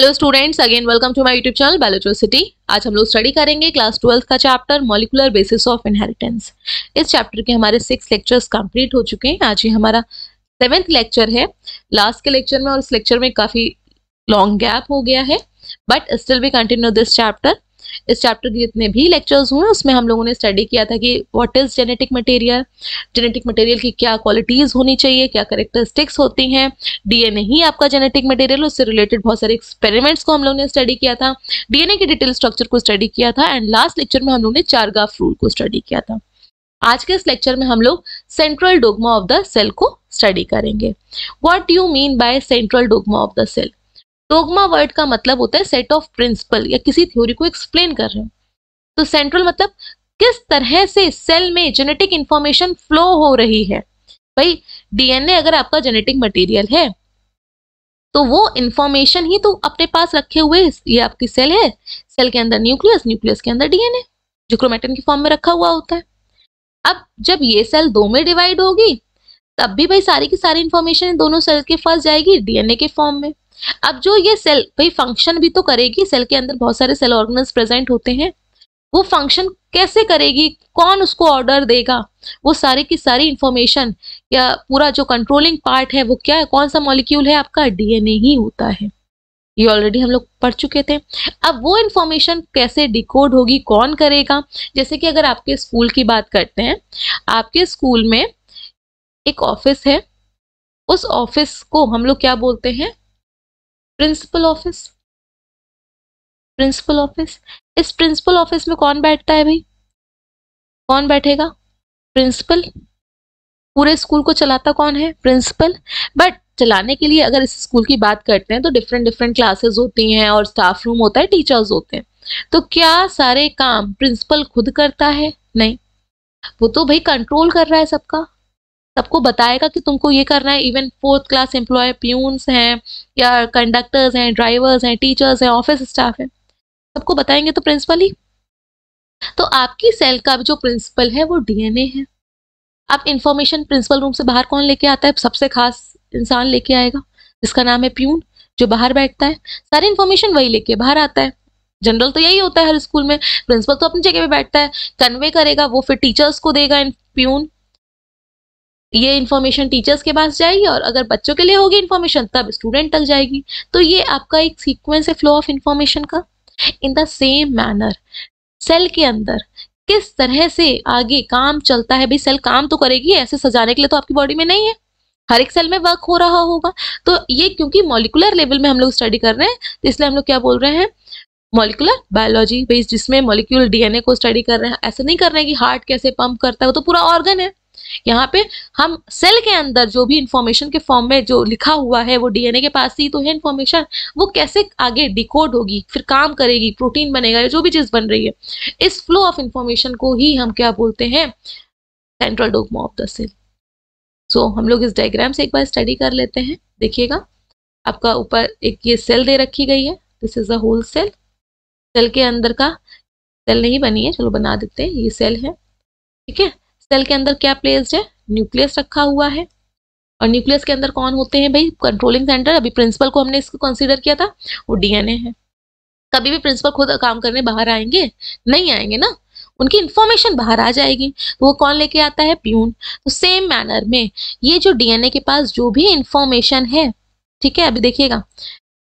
Hello students, again welcome to my YouTube channel बायोलॉजिसिटी। आज हम लोग स्टडी करेंगे क्लास 12th का chapter molecular basis of inheritance. इस चैप्टर के हमारे 6 लेक्चर्स कंप्लीट हो चुके हैं। आज ये हमारा 7th लेक्चर है। लास्ट के लेक्चर में और इस लेक्चर में काफी लॉन्ग गैप हो गया है, but still we continue this chapter. इस चैप्टर के जितने भी लेक्चर्स हुए उसमें हम लोगों ने स्टडी किया था कि what is genetic material, genetic material की क्या क्वालिटीज होनी चाहिए, क्या कैरेक्टरिस्टिक्स होती हैं। डीएनए ही आपका जेनेटिक मटेरियल, उससे रिलेटेड बहुत सारे एक्सपेरिमेंट्स को हम लोगों ने स्टडी किया था, डीएनए के डिटेल स्ट्रक्चर को स्टडी किया था, एंड लास्ट लेक्चर में हम लोगों ने चारगाफ रूल को स्टडी किया था। आज के इस लेक्चर में हम लोग central dogma of the cell को स्टडी करेंगे। What you mean by central dogma of the cell? Dogma word का मतलब होता है सेट ऑफ प्रिंसिपल या किसी थ्योरी को एक्सप्लेन कर रहे हो। तो सेंट्रल मतलब किस तरह से सेल में जेनेटिक इंफॉर्मेशन फ्लो हो रही है। भाई डीएनए अगर आपका जेनेटिक मटेरियल है तो वो इंफॉर्मेशन ही तो अपने पास रखे हुए, ये आपकी सेल है, सेल के अंदर न्यूक्लियस, न्यूक्लियस के अंदर डीएनए जो क्रोमेटिन की फॉर्म में रखा हुआ होता है। अब जब ये सेल दो में डिवाइड होगी तब भी भाई सारी की सारी इंफॉर्मेशन दोनों सेल के पास जाएगी डीएनए के फॉर्म में। अब जो ये सेल भाई फंक्शन भी तो करेगी, सेल के अंदर बहुत सारे सेल ऑर्गेनल्स प्रेजेंट होते हैं, वो फंक्शन कैसे करेगी, कौन उसको ऑर्डर देगा, वो सारी की सारी इंफॉर्मेशन या पूरा जो कंट्रोलिंग पार्ट है वो क्या है, कौन सा मॉलिक्यूल है, आपका डीएनए ही होता है। ये ऑलरेडी हम लोग पढ़ चुके थे। अब वो इंफॉर्मेशन कैसे डिकोड होगी, कौन करेगा? जैसे कि अगर आपके स्कूल की बात करते हैं, आपके स्कूल में एक ऑफिस है, उस ऑफिस को हम लोग क्या बोलते हैं? Principal office. प्रिंसिपल ऑफिस, इस प्रिंसिपल ऑफिस में कौन बैठता है भाई? कौन बैठेगा? प्रिंसिपल। पूरे स्कूल को चलाता कौन है? प्रिंसिपल। बट चलाने के लिए अगर इस स्कूल की बात करते हैं तो डिफरेंट डिफरेंट क्लासेस होती हैं और स्टाफ रूम होता है, टीचर्स होते हैं। तो क्या सारे काम प्रिंसिपल खुद करता है? नहीं, वो तो भाई कंट्रोल कर रहा है सबका, सबको बताएगा कि तुमको ये करना है। Even 4th class employ, peons हैं या कंडक्टर्स हैं, ड्राइवर्स हैं, टीचर्स हैं, ऑफिस स्टाफ है, सबको बताएंगे तो प्रिंसिपल ही। तो आपकी सेल का जो प्रिंसिपल है वो डीएनए है। अब इंफॉर्मेशन प्रिंसिपल रूम से बाहर कौन लेके आता है? सबसे खास इंसान लेके आएगा जिसका नाम है प्यून, जो बाहर बैठता है। सारी इंफॉर्मेशन वही लेके बाहर आता है। जनरल तो यही होता है हर स्कूल में, प्रिंसिपल तो अपनी जगह पे बैठता है, कन्वे करेगा, वो फिर टीचर्स को देगा प्यून। ये इन्फॉर्मेशन टीचर्स के पास जाएगी और अगर बच्चों के लिए होगी इन्फॉर्मेशन तब स्टूडेंट तक जाएगी। तो ये आपका एक सीक्वेंस है फ्लो ऑफ इन्फॉर्मेशन का। In the same manner cell के अंदर किस तरह से आगे काम चलता है। भाई सेल काम तो करेगी, ऐसे सजाने के लिए तो आपकी बॉडी में नहीं है, हर एक सेल में वर्क हो रहा होगा। तो ये क्योंकि मॉलिक्यूलर लेवल में हम लोग स्टडी कर रहे हैं तो इसलिए हम लोग क्या बोल रहे हैं? मॉलिक्यूलर बायोलॉजी बेस, जिसमें मॉलिक्यूल डीएनए को स्टडी कर रहे हैं। ऐसे नहीं कर रहे हैं कि हार्ट कैसे पंप करता है, वो तो पूरा ऑर्गन है। यहाँ पे हम सेल के अंदर जो भी इंफॉर्मेशन के फॉर्म में जो लिखा हुआ है वो डीएनए के पास ही तो है इंफॉर्मेशन, वो कैसे आगे डिकोड होगी, फिर काम करेगी, प्रोटीन बनेगा, जो भी चीज बन रही है, इस फ्लो ऑफ इंफॉर्मेशन को ही हम क्या बोलते हैं? Central dogma of the cell. So हम लोग इस डायग्राम से एक बार स्टडी कर लेते हैं। देखिएगा, आपका ऊपर एक ये सेल दे रखी गई है, this is a whole cell. Cell के अंदर का, सेल नहीं बनी है, चलो बना देते हैं, ये सेल है, ठीक है। सेल के अंदर क्या प्लेस्ड है? न्यूक्लियस रखा हुआ है, और न्यूक्लियस के अंदर कौन होते हैं भाई? Controlling centre. अभी प्रिंसिपल को हमने इसको कंसीडर किया था, वो डीएनए है। कभी भी प्रिंसिपल खुद काम करने बाहर आएंगे? नहीं आएंगे ना, उनकी इंफॉर्मेशन बाहर आ जाएगी, तो वो कौन लेके आता है? प्यून। तो सेम मैनर में ये जो डीएनए के पास जो भी इंफॉर्मेशन है, ठीक है, अभी देखिएगा,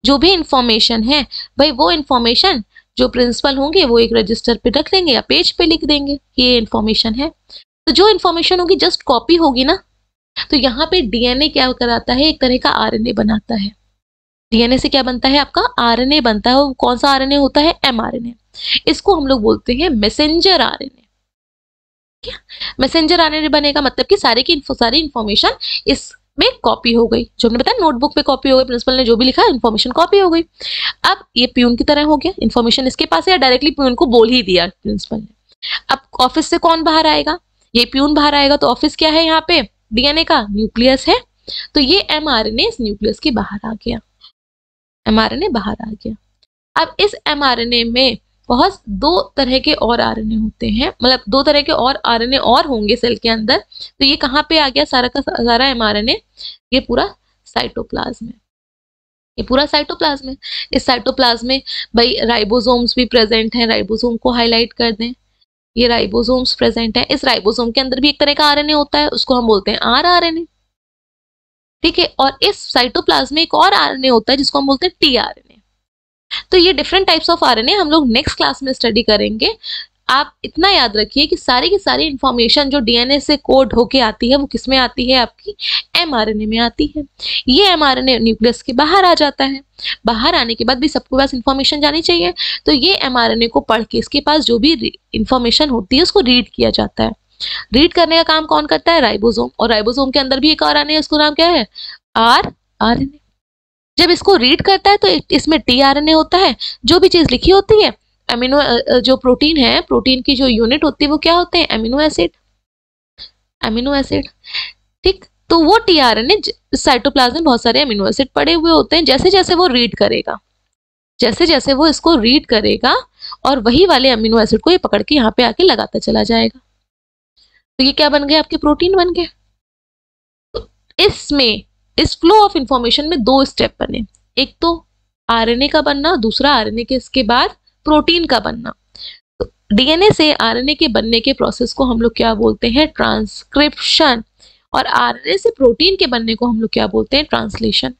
जो भी इंफॉर्मेशन है भाई, वो इंफॉर्मेशन जो प्रिंसिपल होंगे वो एक रजिस्टर पे रख लेंगे या पेज पे लिख देंगे, ये इंफॉर्मेशन है। तो जो इन्फॉर्मेशन होगी जस्ट कॉपी होगी ना। तो यहाँ पे डीएनए क्या कराता है? एक तरह का आरएनए बनाता है। डीएनए से क्या बनता है? आपका आरएनए बनता है। वो कौन सा आरएनए होता है? एमआरएनए। इसको हम लोग बोलते हैं मैसेंजर आरएनए। मैसेंजर आरएनए बनेगा मतलब कि सारी इंफॉर्मेशन इसमें कॉपी हो गई। जो हमने बताया नोटबुक पे कॉपी हो गई, प्रिंसिपल ने जो भी लिखा इंफॉर्मेशन कॉपी हो गई। अब ये प्यून की तरह हो गया, इंफॉर्मेशन इसके पास है या डायरेक्टली प्यून को बोल ही दिया प्रिंसिपल ने। अब ऑफिस से कौन बाहर आएगा? ये प्यून बाहर आएगा। तो ऑफिस क्या है यहाँ पे? डीएनए का न्यूक्लियस है। तो ये एमआरएनए इस न्यूक्लियस के बाहर आ गया, एमआरएनए बाहर आ गया। अब इस एमआरएनए में बहुत दो तरह के और आरएनए होते हैं, मतलब दो तरह के और आरएनए और होंगे सेल के अंदर। तो ये कहाँ पे आ गया सारा का सारा एमआरएनए? ये पूरा साइटोप्लाज्म में। ये पूरा साइटोप्लाज्म है। इस साइटोप्लाज्म में भाई राइबोसोम्स भी प्रेजेंट हैं, राइबोसोम को हाईलाइट कर दें, ये राइबोसोम्स प्रेजेंट है। इस राइबोसोम के अंदर भी एक तरह का आरएनए होता है, उसको हम बोलते हैं आरआरएनए, ठीक है। और इस साइटोप्लाज्म में एक और आरएनए होता है जिसको हम बोलते हैं टीआरएनए। तो ये डिफरेंट टाइप्स ऑफ आरएनए हम लोग नेक्स्ट क्लास में स्टडी करेंगे। आप इतना याद रखिए कि सारी की सारी इंफॉर्मेशन जो डीएनए से कोड होके आती है वो किस में आती है, आपकी एमआरएनए में आती है। ये एमआरएनए न्यूक्लियस के बाहर आ जाता है, बाहर आने के बाद भी सबके पास इंफॉर्मेशन जानी चाहिए, तो ये एमआरएनए को पढ़ के इसके पास जो भी इंफॉर्मेशन होती है उसको रीड किया जाता है। रीड करने का काम कौन करता है, राइबोसोम। और राइबोसोम के अंदर भी एक और आरएनए है, उसका नाम क्या है, आरआरएनए। जब इसको रीड करता है तो इसमें टीआरएनए होता है। जो भी चीज लिखी होती है, अमीनो जो प्रोटीन है, प्रोटीन की जो यूनिट होती है वो क्या होते हैं, अमीनो एसिड, अमीनो एसिड, ठीक। तो वो टीआरएनए साइटोप्लाज्म में बहुत सारे अमीनो एसिड पड़े हुए होते हैं। जैसे जैसे वो रीड करेगा, जैसे जैसे वो इसको रीड करेगा और वही वाले अमीनो एसिड को ये पकड़ के यहाँ पे आके लगाता चला जाएगा। तो ये क्या बन गए, आपके प्रोटीन बन गए। तो इसमें इस फ्लो ऑफ इंफॉर्मेशन में दो स्टेप बने, एक तो आरएनए का बनना, दूसरा आरएनए के इसके बाद प्रोटीन का बनना। तो डीएनए से आरएनए के बनने के प्रोसेस को हम लोग क्या बोलते हैं, ट्रांसक्रिप्शन। और आरएनए से प्रोटीन के बनने को हम लोग क्या बोलते हैं, ट्रांसलेशन।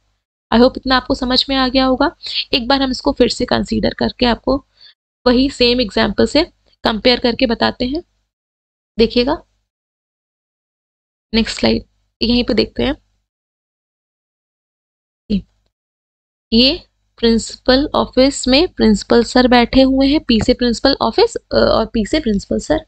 आई होप इतना आपको समझ में आ गया होगा। एक बार हम इसको फिर से कंसीडर करके आपको वही सेम एग्जाम्पल से कंपेयर करके बताते हैं, देखिएगा। नेक्स्ट स्लाइड यहीं पे देखते हैं। ये प्रिंसिपल ऑफिस में प्रिंसिपल सर बैठे हुए हैं, पी से प्रिंसिपल ऑफिस और पी से प्रिंसिपल सर।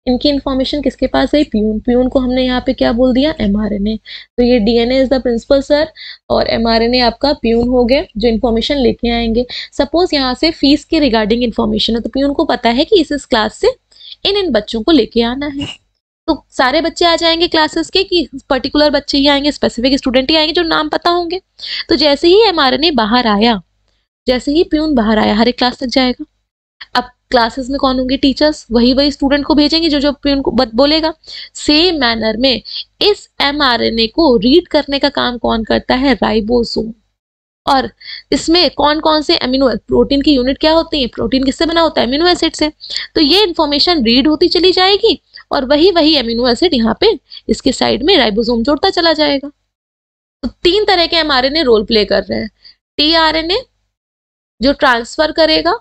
इनकी इंफॉर्मेशन किसके पास है, प्यून। प्यून को हमने यहाँ पे क्या बोल दिया, एमआरएनए। तो ये DNA is the principal sir और एमआरएनए आपका प्यून हो गए जो इन्फॉर्मेशन लेके आएंगे। सपोज यहाँ से फीस के रिगार्डिंग इन्फॉर्मेशन है, तो प्यून को पता है कि इस क्लास से इन बच्चों को लेके आना है, तो सारे बच्चे आ जाएंगे क्लासेस के, कि पर्टिकुलर बच्चे ही आएंगे, स्पेसिफिक स्टूडेंट ही आएंगे जो नाम पता होंगे। तो जैसे ही एमआरएनए बाहर आया, जैसे ही प्यून बाहर आया, हर एक क्लास तक जाएगा। अब क्लासेस में कौन होंगे, टीचर्स, वही स्टूडेंट को भेजेंगे जो जो प्यून को बोलेगा। सेम मैनर में इस एमआरएनए को रीड करने का काम कौन करता है, राइबोसोम। और इसमें कौन कौन से अमीनो, प्रोटीन की यूनिट क्या होती है, प्रोटीन किससे बना होता है, अमीनो एसिड से। तो ये इंफॉर्मेशन रीड होती चली जाएगी और वही अमीनो एसिड यहाँ पे इसके साइड में राइबोसोम जोड़ता चला जाएगा। तो तीन तरह के एमआरएनए रोल प्ले कर रहे हैं, टीआरएनए जो ट्रांसफर करेगा,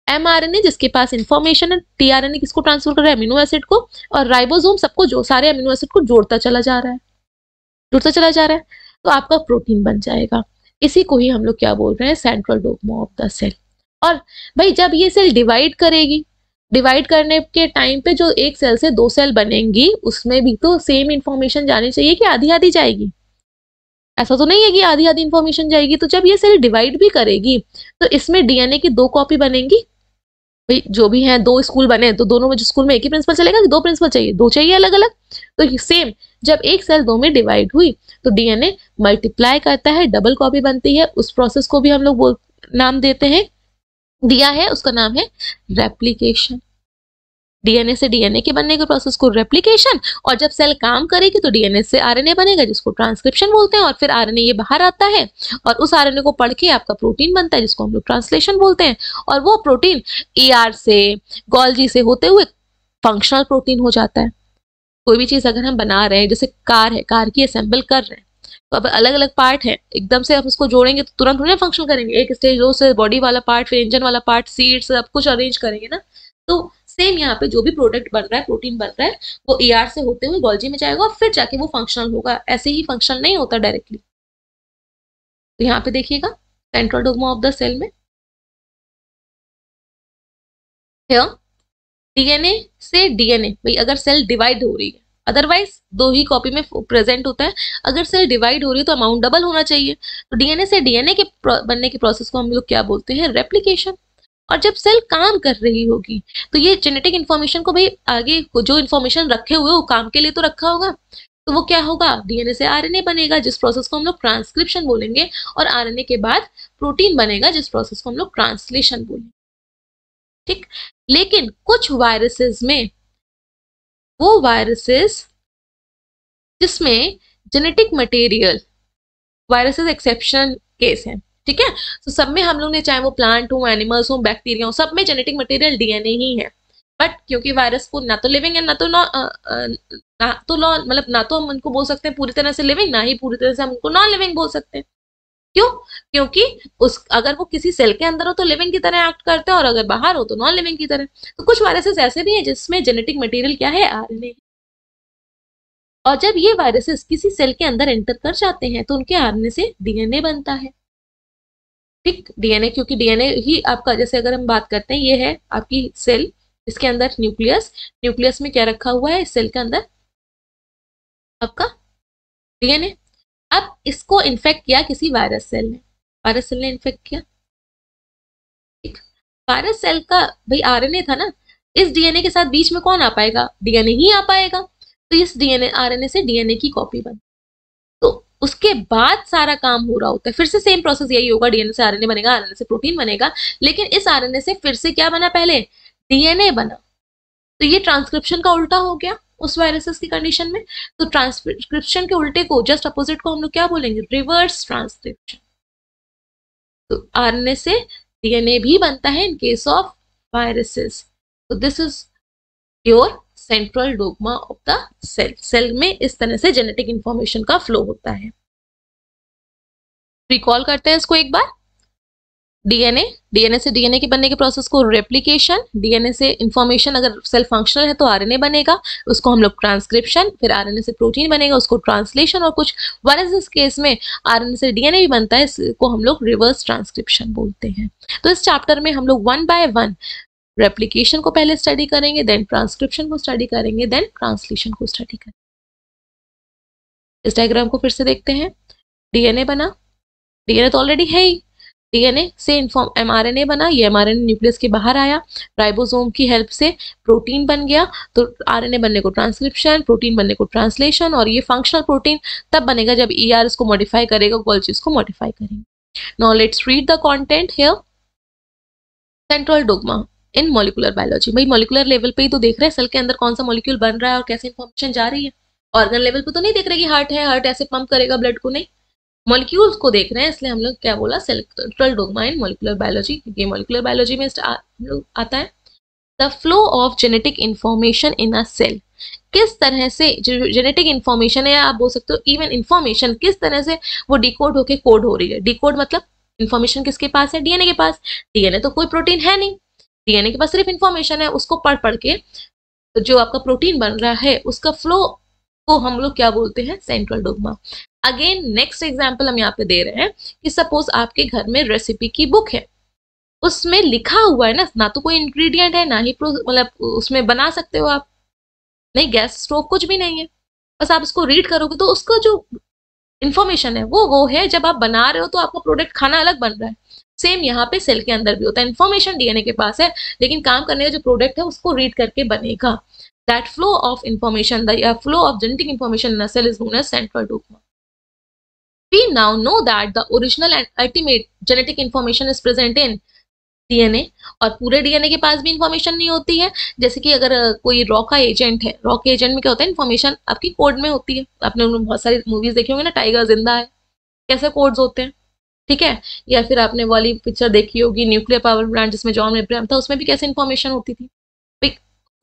एमआरएनए जिसके पास इंफॉर्मेशन है, टीआरएनए किसको ट्रांसफर कर रहा है, अमीनो एसिड को, और राइबोसोम सबको जो सारे अमीनो एसिड को जोड़ता चला जा रहा है, जुड़ता चला जा रहा है। तो आपका प्रोटीन बन जाएगा। इसी को ही हम लोग क्या बोल रहे हैं, central dogma of the cell. और भाई जब ये सेल डिवाइड करेगी, डिवाइड करने के टाइम पे जो एक सेल से दो सेल बनेंगी, उसमें भी तो सेम इंफॉर्मेशन जानी चाहिए कि आधी आधी जाएगी। ऐसा तो नहीं है कि आधी आधी इंफॉर्मेशन जाएगी। तो जब ये सेल डिवाइड भी करेगी तो इसमें डीएनए की दो कॉपी बनेंगी। भाई जो भी है, दो स्कूल बने तो दोनों में स्कूल में एक ही प्रिंसिपल चलेगा कि दो प्रिंसिपल चाहिए, दो चाहिए अलग अलग। तो सेम जब एक सेल दो में डिवाइड हुई तो डीएनए मल्टीप्लाई करता है, डबल कॉपी बनती है। उस प्रोसेस को भी हम लोग नाम देते हैं, दिया है, उसका नाम है रेप्लिकेशन। डीएनए से डीएनए के बनने के प्रोसेस को रेप्लिकेशन, और जब सेल काम करेगी तो डीएनए से आरएनए बनेगा जिसको ट्रांसक्रिप्शन बोलते हैं। और फिर आरएनए ये बाहर आता है और उस आरएनए को पढ़ के आपका प्रोटीन बनता है जिसको हम लोग ट्रांसलेशन बोलते हैं। और वो प्रोटीन ईआर से, गोल्जी से होते हुए फंक्शनल प्रोटीन हो जाता है। कोई भी चीज अगर हम बना रहे हैं, जैसे कार है, कार की असेंबल कर रहे हैं, तो अब अलग अलग पार्ट है, एकदम से हम उसको जोड़ेंगे तो तुरंत थोड़ी फंक्शन करेंगे। एक स्टेज दो से बॉडी वाला पार्ट, फिर इंजन वाला पार्ट, सीट, सब कुछ अरेंज करेंगे ना। तो सेम यहाँ पे जो भी प्रोडक्ट बन रहा है, प्रोटीन बन रहा है, वो ईआर से होते हुए गोल्जी में जाएगा और फिर जाके वो फंक्शनल होगा। ऐसे ही फंक्शनल नहीं होता डायरेक्टली। तो यहाँ पे देखिएगा central dogma of the cell में डीएनए से डीएनए, भाई अगर सेल डिवाइड हो रही है, अदरवाइज दो ही कॉपी में प्रेजेंट होता है। अगर सेल डिवाइड हो रही है तो अमाउंट डबल होना चाहिए। तो डीएनए से डीएनए के बनने के प्रोसेस को हम लोग क्या बोलते हैं, रेप्लिकेशन। और जब सेल काम कर रही होगी तो ये जेनेटिक इन्फॉर्मेशन को, भाई आगे जो इन्फॉर्मेशन रखे हुए वो काम के लिए तो रखा होगा, तो वो क्या होगा, डीएनए से आरएनए बनेगा जिस प्रोसेस को हम लोग ट्रांसक्रिप्शन बोलेंगे, और आरएनए के बाद प्रोटीन बनेगा जिस प्रोसेस को हम लोग ट्रांसलेशन बोलेंगे। ठीक। लेकिन कुछ वायरसेस में, वो वायरसेस जिसमें genetic material, viruses exception case है, ठीक है। तो सब में हम लोग ने, चाहे वो प्लांट हो, एनिमल्स हो, बैक्टीरिया हो, सब में जेनेटिक मटेरियल डीएनए ही है। बट क्योंकि वायरस को ना तो लिविंग है, ना तो मतलब ना तो हम उनको बोल सकते हैं पूरी तरह से लिविंग, ना ही पूरी तरह से हम उनको नॉन लिविंग बोल सकते हैं। क्यों? क्योंकि उस अगर वो किसी सेल के अंदर हो तो लिविंग की तरह एक्ट करते हैं, और अगर बाहर हो तो नॉन लिविंग की तरह। तो कुछ वायरसेस ऐसे भी हैं जिसमें जेनेटिक मटेरियल क्या है, आरएनए। और जब ये वायरसेस किसी सेल के अंदर एंटर कर जाते हैं तो उनके आरएनए से डीएनए बनता है। ठीक, डीएनए, क्योंकि डीएनए ही आपका, जैसे अगर हम बात करते हैं, ये है आपकी सेल, इसके अंदर न्यूक्लियस, न्यूक्लियस में क्या रखा हुआ है इस सेल के अंदर, आपका डीएनए। अब इसको इन्फेक्ट किया किसी वायरस सेल ने, वायरस सेल ने इन्फेक्ट किया, ठीक, वायरस सेल का भाई आरएनए था ना, इस डीएनए के साथ बीच में कौन आ पाएगा, डीएनए ही आ पाएगा। तो इस डीएनए आरएनए से डीएनए की कॉपी बन, तो उसके बाद सारा काम हो रहा होता है। फिर से सेम प्रोसेस यही होगा, डीएनए से आरएनए बनेगा, आरएनए से प्रोटीन बनेगा, लेकिन इस आरएनए से फिर से क्या बना, पहले डीएनए बना। तो ये ट्रांसक्रिप्शन का उल्टा हो गया उस वायरसेस की कंडीशन में। तो ट्रांसक्रिप्शन के उल्टे को, जस्ट अपोजिट को हम लोग क्या बोलेंगे, रिवर्स ट्रांसक्रिप्शन। तो आरएनए से डीएनए भी बनता है इन केस ऑफ वायरसेस। तो this is your central dogma of the cell. Cell में इस तरह से जेनेटिक इंफॉर्मेशन का फ्लो होता है। रिकॉल करते हैं इसको एक बार। डीएनए, डीएनए से डीएनए के बनने के प्रोसेस को रेप्लिकेशन, डीएनए से इंफॉर्मेशन अगर सेल फंक्शनल है तो आरएनए बनेगा, उसको हम लोग ट्रांसक्रिप्शन, फिर आरएनए से प्रोटीन बनेगा, उसको ट्रांसलेशन, और कुछ वायरसेस केस में आरएनए से डीएनए भी बनता है, इसको हम लोग रिवर्स ट्रांसक्रिप्शन बोलते हैं। तो इस चैप्टर में हम लोग 1 बाय 1 रेप्लिकेशन को पहले स्टडी करेंगे, देन ट्रांसक्रिप्शन को स्टडी करेंगे, देन ट्रांसलेशन को स्टडी करेंगे। इस डायग्राम को फिर से देखते हैं। डीएनए बना, डीएनए तो ऑलरेडी है ही, डीएनए से एमआरएनए बना, ये एमआरएनए न्यूक्लियस के बाहर आया, राइबोसोम की हेल्प से प्रोटीन बन गया। तो आरएनए बनने को ट्रांसक्रिप्शन, प्रोटीन बनने को ट्रांसलेशन, और ये फंक्शनल प्रोटीन तब बनेगा जब ईआर इसको मॉडिफाई करेगा, गोल्जी इसको मॉडिफाई करेंगे। Now let's read the content here. Central dogma in molecular biology. भाई मॉलिक्यूलर लेवल पे ही तो देख रहे हैं सेल के अंदर कौन सा मॉलिक्यूल बन रहा है और कैसे इंफॉर्मेशन जा रही है। ऑर्गन लेवल पे तो नहीं देख रहे कि हार्ट है, हार्ट ऐसे पंप करेगा ब्लड को, नहीं, मॉलिक्यूल्स को देख रहे हैं। इसलिए हम लोग क्या बोला, central dogma in molecular biology, क्योंकि मॉलिक्यूलर बायोलॉजी में आता है the flow of genetic information in a cell. किस तरह से जो जेनेटिक इंफॉर्मेशन है, आप बोल सकते हो इवन इंफॉर्मेशन, किस तरह से वो डिकोड होके कोड हो रही है। डिकोड मतलब इंफॉर्मेशन किसके पास है, डीएनए के पास। डीएनए तो कोई प्रोटीन है नहीं, डीएनए के पास सिर्फ इंफॉर्मेशन है, उसको पढ़ पढ़ के जो आपका प्रोटीन बन रहा है उसका फ्लो को हम लोग क्या बोलते हैं, central dogma. Again next example हम यहाँ पे दे रहे हैं कि सपोज आपके घर में रेसिपी की बुक है, उसमें लिखा हुआ है ना तो कोई इंग्रेडिएंट है, ना ही मतलब उसमें बना सकते हो आप, नहीं गैस स्टोव कुछ भी नहीं है, बस आप उसको रीड करोगे तो उसका जो इंफॉर्मेशन है वो है जब आप बना रहे हो तो आपका प्रोडक्ट खाना अलग बन रहा है। सेम यहाँ पे सेल के अंदर भी होता है, इंफॉर्मेशन डीएनए के पास है, लेकिन काम करने का जो प्रोडक्ट है उसको रीड करके बनेगा। That flow of information, the flow of genetic information in a cell is known as central dogma. We now know that the original and ultimate genetic information is present in DNA, और पूरे DNA के पास भी information नहीं होती है। जैसे कि अगर कोई रॉ का एजेंट है, रॉ के एजेंट में क्या होता है, इंफॉर्मेशन आपकी कोड में होती है। आपने बहुत सारी मूवीज देखी होंगी ना, टाइगर जिंदा है, कैसे कोड्स होते हैं, ठीक है। या फिर आपने वाली पिक्चर देखी होगी न्यूक्लियर पावर प्लांट जिसमें जॉन अब्राहम था, उसमें भी कैसे इंफॉर्मेशन होती थी,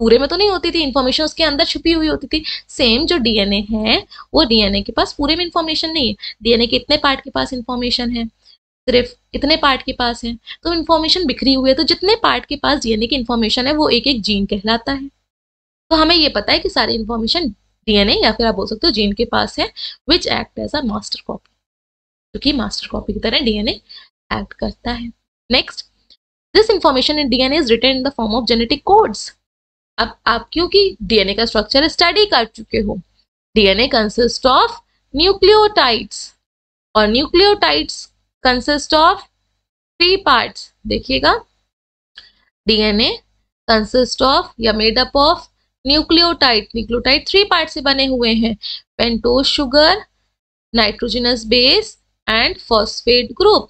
पूरे में तो नहीं होती थी, इंफॉर्मेशन उसके अंदर छुपी हुई होती थी। सेम जो डीएनए है वो डीएनए के पास पूरे में इंफॉर्मेशन नहीं है, डीएनए के इतने पार्ट के पास इंफॉर्मेशन है, सिर्फ इतने पार्ट के पास है, तो इंफॉर्मेशन बिखरी हुई है। तो जितने पार्ट के पास डीएनए की इंफॉर्मेशन है वो एक एक जीन कहलाता है। तो हमें ये पता है कि सारी इंफॉर्मेशन डीएनए या फिर आप बोल सकते हो जीन के पास है, which act as a master copy, क्योंकि मास्टर कॉपी की तरह डीएनए एक्ट करता है। Next, this information in DNA is written in the form of genetic codes. अब आप क्योंकि डीएनए का स्ट्रक्चर स्टडी कर चुके हो, डीएनए कंसिस्ट ऑफ न्यूक्लियोटाइड्स, और न्यूक्लियोटाइड्स कंसिस्ट ऑफ 3 पार्ट्स। देखिएगा, डीएनए कंसिस्ट ऑफ या made up of nucleotide, nucleotide 3 part से बने हुए हैं, pentose sugar, nitrogenous base and phosphate group.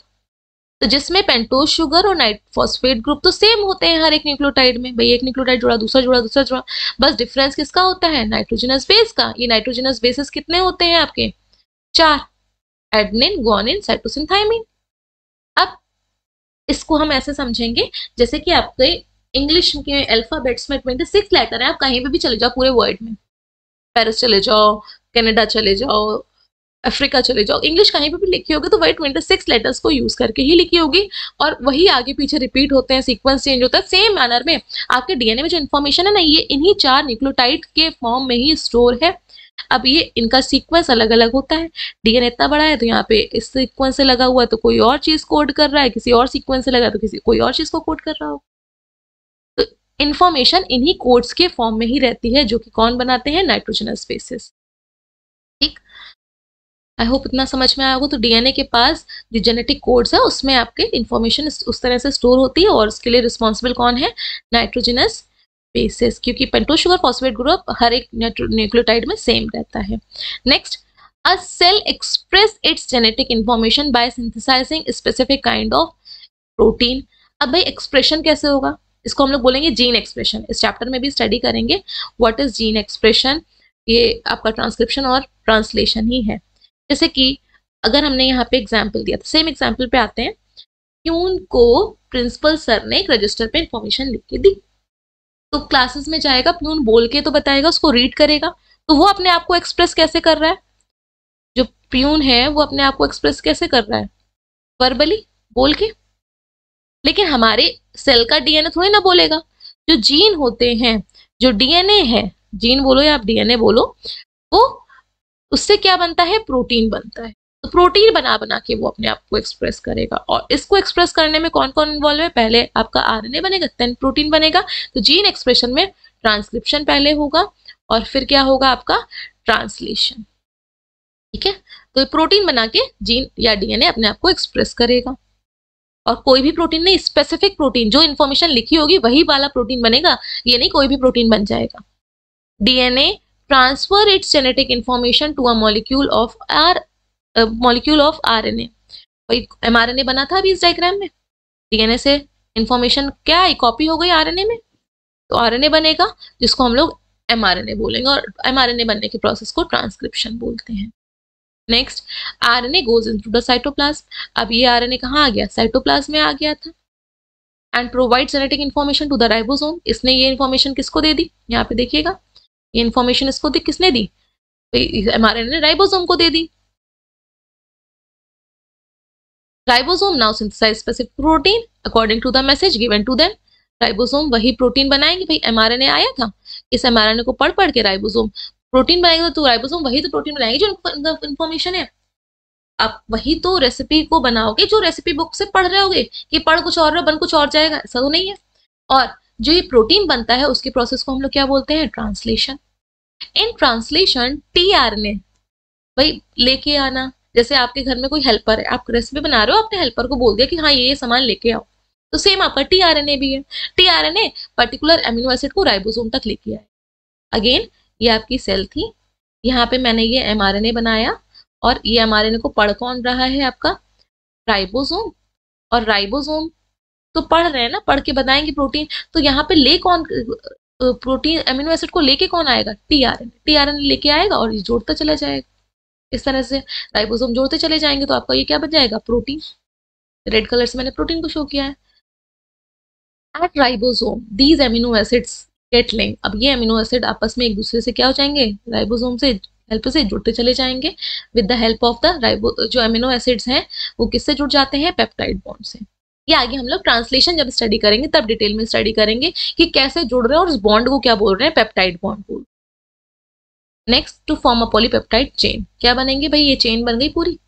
तो जिसमें पेंटोज शुगर और फॉस्फेट ग्रुप तो सेम होते हैं हर एक न्यूक्लियोटाइड में, भाई एक न्यूक्लियोटाइड जुड़ा दूसरा जुड़ा दूसरा जुड़ा, बस डिफरेंस किसका होता है, नाइट्रोजनस बेस का। ये नाइट्रोजनस बेसेस कितने होते हैं आपके, 4, एडेनिन, गुआनिन, साइटोसिन, थायमिन। इसको हम ऐसे समझेंगे जैसे कि आपके इंग्लिश के अल्फाबेट्स में 26 लेटर है, आप कहीं पे भी चले जाओ पूरे वर्ल्ड में, पेरिस चले जाओ, कनाडा चले जाओ, अफ्रीका चले जाओ, इंग्लिश कहीं पे भी लिखी होगी तो वही 26 लेटर्स को यूज करके ही लिखी होगी, और वही आगे पीछे रिपीट होते हैं, सीक्वेंस चेंज होता है। सेम मैनर में आपके डीएनए में जो इन्फॉर्मेशन है ना, ये इन्हीं 4 न्यूक्लियोटाइड के फॉर्म में ही स्टोर है। अब ये इनका सीक्वेंस अलग अलग होता है, डीएनए इतना बड़ा है तो यहाँ पे इस सीक्वेंस से लगा हुआ है तो कोई और चीज कोड कर रहा है, किसी और सीक्वेंस से लगा तो किसी कोई और चीज को कोड कर रहा हो। तो इन्फॉर्मेशन इन्हीं कोड्स के फॉर्म में ही रहती है, जो कि कौन बनाते हैं, नाइट्रोजनस बेसिस। ठीक, आई होप इतना समझ में आया होगा। तो डीएनए के पास जो जेनेटिक कोड्स है उसमें आपके इन्फॉर्मेशन उस तरह से स्टोर होती है, और उसके लिए रिस्पॉन्सिबल कौन है, नाइट्रोजनस बेसिस, क्योंकि पेंटोज शुगर फॉस्फेट ग्रुप हर एक न्यूक्लियोटाइड में सेम रहता है। Next, a cell express its genetic information by synthesising specific kind of protein. अब भाई एक्सप्रेशन कैसे होगा, इसको हम लोग बोलेंगे जीन एक्सप्रेशन। इस चैप्टर में भी स्टडी करेंगे व्हाट इज जीन एक्सप्रेशन, ये आपका ट्रांसक्रिप्शन और ट्रांसलेशन ही है। जैसे कि अगर हमने यहाँ पे एग्जाम्पल दिया, तो सेम एग्जाम्पल पे आते हैं। प्यून को प्रिंसिपल सर ने एक रजिस्टर पे इंफॉर्मेशन लिख के दी, तो क्लासेस में जाएगा, प्यून बोल के तो बताएगा, उसको रीड करेगा, तो वो अपने आप को एक्सप्रेस कैसे कर रहा है, जो प्यून है वो अपने आप को एक्सप्रेस कैसे कर रहा है, वर्बली, बोल के। लेकिन हमारे सेल का डीएनए थोड़ी ना बोलेगा, जो जीन होते हैं, जो डीएनए है, जीन बोलो या आप डीएनए बोलो, वो उससे क्या बनता है, प्रोटीन बनता है। तो प्रोटीन बना बना के वो अपने आप को एक्सप्रेस करेगा, और इसको एक्सप्रेस करने में कौन कौन इन्वॉल्व है, पहले आपका आरएनए बनेगा, देन प्रोटीन बनेगा। तो जीन एक्सप्रेशन में ट्रांसक्रिप्शन पहले होगा, और फिर क्या होगा आपका, ट्रांसलेशन। ठीक है, तो प्रोटीन बना के जीन या डीएनए अपने आप को एक्सप्रेस करेगा, और कोई भी प्रोटीन नहीं, स्पेसिफिक प्रोटीन, जो इन्फॉर्मेशन लिखी होगी वही वाला प्रोटीन बनेगा, ये नहीं कोई भी प्रोटीन बन जाएगा। DNA transfer its genetic information to a molecule of RNA. भाई एमआरएनए बना था अभी इस डायग्राम में, डीएनए से इंफॉर्मेशन क्या है, कॉपी हो गई आरएनए में, तो आरएनए बनेगा जिसको हम लोग एमआरएनए बोलेंगे, और एमआरएनए बनने के प्रोसेस को ट्रांसक्रिप्शन बोलते हैं। Next, RNA goes into the cytoplasm. अब ये आरएनए कहाँ आ गया, साइटोप्लाज्म में आ गया था, and provide genetic information to the ribosome. इसने ये इन्फॉर्मेशन किसको दे दी, यहाँ पे देखिएगा, ये इन्फॉर्मेशन इसको किसने दी, एमआरएनए ने राइबोसोम को दे दी। Ribosome now synthesise specific protein according to the message given to them. Ribosome वही प्रोटीन बनाएंगे, भाई एमआरएनए आया था, इस एमआरएनए को पढ़ पढ़ के राइबोसोम प्रोटीन बनाएगा, तो राइबोसोम वही तो प्रोटीन बनाएगी जो इन्फॉर्मेशन है। आप वही तो रेसिपी को बनाओगे जो रेसिपी बुक से पढ़ रहे होगे, कि पढ़ कुछ और बन कुछ और जाएगा, ऐसा तो नहीं है। और जो ये प्रोटीन बनता है उसके प्रोसेस को हम लोग क्या बोलते हैं, ट्रांसलेशन। इन ट्रांसलेशन टीआरएनए, भाई लेके आना, जैसे आपके घर में कोई हेल्पर है, आप रेसिपी बना रहे हो, आपने हेल्पर को बोल दिया कि हाँ ये सामान लेके आओ, तो सेम आपका टीआरएनए भी है। टीआरएनए पर्टिकुलर एमिनो एसिड को राइबोसोम तक लेके आए। अगेन ये आपकी सेल थी, यहाँ पे मैंने ये एमआरएनए बनाया, और ये एमआरएनए को पढ़ कौन रहा है, आपका राइबोसोम। और राइबोसोम तो पढ़ रहे हैं ना, पढ़ के बताएंगे प्रोटीन, तो यहाँ पे ले कौन, प्रोटीन एमिनो एसिड को लेके कौन आएगा, टीआरएनए। टीआरएनए लेके आएगा और ये जोड़ता चला जाएगा, इस तरह से राइबोसोम जोड़ते चले जाएंगे, तो आपका ये क्या बन जाएगा, प्रोटीन। रेड कलर से मैंने प्रोटीन को शो किया है। At ribosome these amino acids get link. अब ये एमिनो एसिड आपस में एक दूसरे से क्या हो जाएंगे, राइबोसोम से हेल्प से जुड़ते चले जाएंगे, with the help of the ribo, जो एमिनो एसिड्स हैं वो किससे जुड़ जाते हैं, पेप्टाइड बॉन्ड से। ये आगे हम लोग ट्रांसलेशन जब स्टडी करेंगे तब डिटेल में स्टडी करेंगे कि कैसे जुड़ रहे हैं, और उस बॉन्ड को क्या बोल रहे हैं, पेप्टाइड बॉन्ड बोल। Next, to form a polypeptide chain, क्या बनेंगे भाई, ये चेन बन गई पूरी,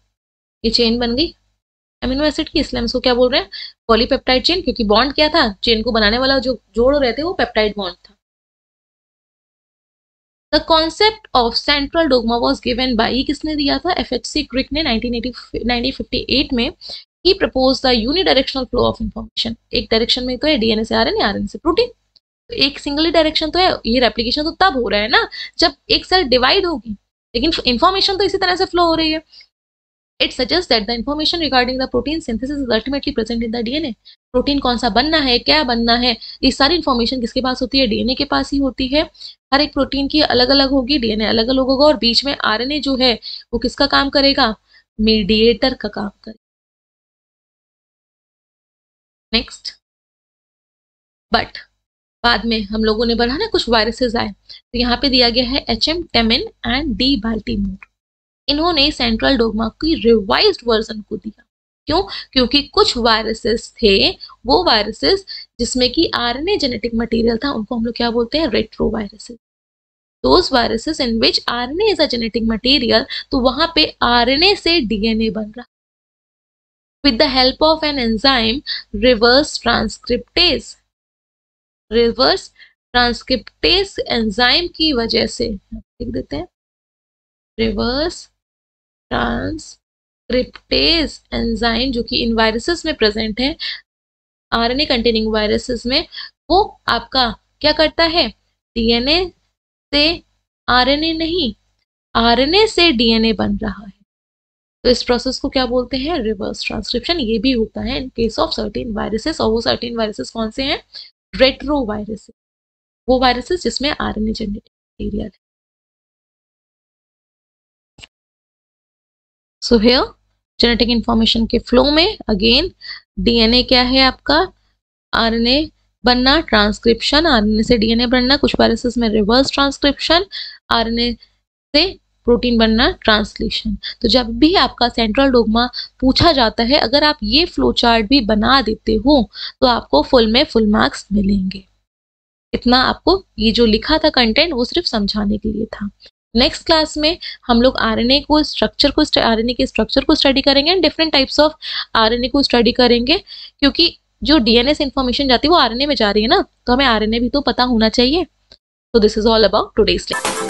ये चेन बन गई एमिनो एसिड की, इसलिए हम इसको क्या बोल रहे हैं, पॉलीपेप्टाइड चेन, क्योंकि बॉन्ड क्या था, चेन को बनाने वाला जो जोड़ रहे थे वो पेप्टाइड बॉन्ड था। The concept of central dogma was given by, किसने दिया था, एफएचसी क्रिक ने 1958 में। He propose the unidirectional flow of information. एक डायरेक्शन में तो है, डीएनए से आरएनए, आरएनए से प्रोटीन, तो एक सिंगल डायरेक्शन तो है। ये रेप्लिकेशन तो तब हो रहा है ना जब एक सेल डिवाइड होगी, लेकिन इंफॉर्मेशन तो इसी तरह से फ्लो हो रही है। It suggests that the information regarding the protein synthesis is ultimately present in the DNA. Protein कौन सा बनना है, क्या बनना है, ये सारी इंफॉर्मेशन किसके पास होती है, डीएनए के पास ही होती है। हर एक प्रोटीन की अलग अलग होगी, डीएनए अलग अलग होगा, और बीच में आरएनए जो है वो किसका काम करेगा, मीडिएटर का काम करेगा। नेक्स्ट, बट बाद में हम लोगों ने बढ़ा ना कुछ वायरसेस आए, तो यहाँ पे दिया गया है HM Temin and D Baltimore. इन्होंने सेंट्रल डोग्मा की रिवाइज्ड वर्जन को दिया। क्यों? क्योंकि कुछ वायरसेस थे, वो वायरसेस जिसमें कि आरएनए जेनेटिक मटेरियल था, उनको हम लोग क्या बोलते हैं? Retro viruses. Those viruses in which RNA is a genetic material, तो वहां पे आरएनए से डीएनए बन रहा with the help of an enzyme reverse transcriptase. Reverse transcriptase enzyme की वजह से, लिख देते हैं रिवर्स ट्रांसक्रिप्टेज एंजाइम, जो कि इन वायरसेस में प्रेजेंट है, आरएनए कंटेनिंग वायरसेस में, वो आपका क्या करता है? डीएनए से आरएनए नहीं, आरएनए से डीएनए बन रहा है। तो इस प्रोसेस को क्या बोलते हैं? Reverse transcription. ये भी होता है in case of certain viruses, और वो सर्टेन वायरसेस कौन से हैं? रेट्रो वायरसेस, वो वायरसेस जिसमें आरएनए जेनेटिक मटेरियल है। सो हियर जेनेटिक इंफॉर्मेशन के फ्लो में अगेन डीएनए क्या है आपका? आरएनए बनना, ट्रांसक्रिप्शन, आरएनए से डीएनए बनना, कुछ वायरसेस में रिवर्स ट्रांसक्रिप्शन, आरएनए से प्रोटीन बनना, ट्रांसलेशन। तो जब भी आपका सेंट्रल डोग्मा पूछा जाता है, अगर आप ये फ्लो चार्ट भी बना देते हो तो आपको फुल में फुल मार्क्स मिलेंगे। इतना आपको ये जो लिखा था कंटेंट, वो सिर्फ समझाने के लिए था। नेक्स्ट क्लास में हम लोग आरएनए को स्ट्रक्चर को आरएनए के स्ट्रक्चर को स्टडी करेंगे and different types of RNA को स्टडी करेंगे, क्योंकि जो डीएनए से इंफॉर्मेशन जाती है वो आरएनए में जा रही है ना, तो हमें आरएनए भी तो पता होना चाहिए। So this is all about today's lesson.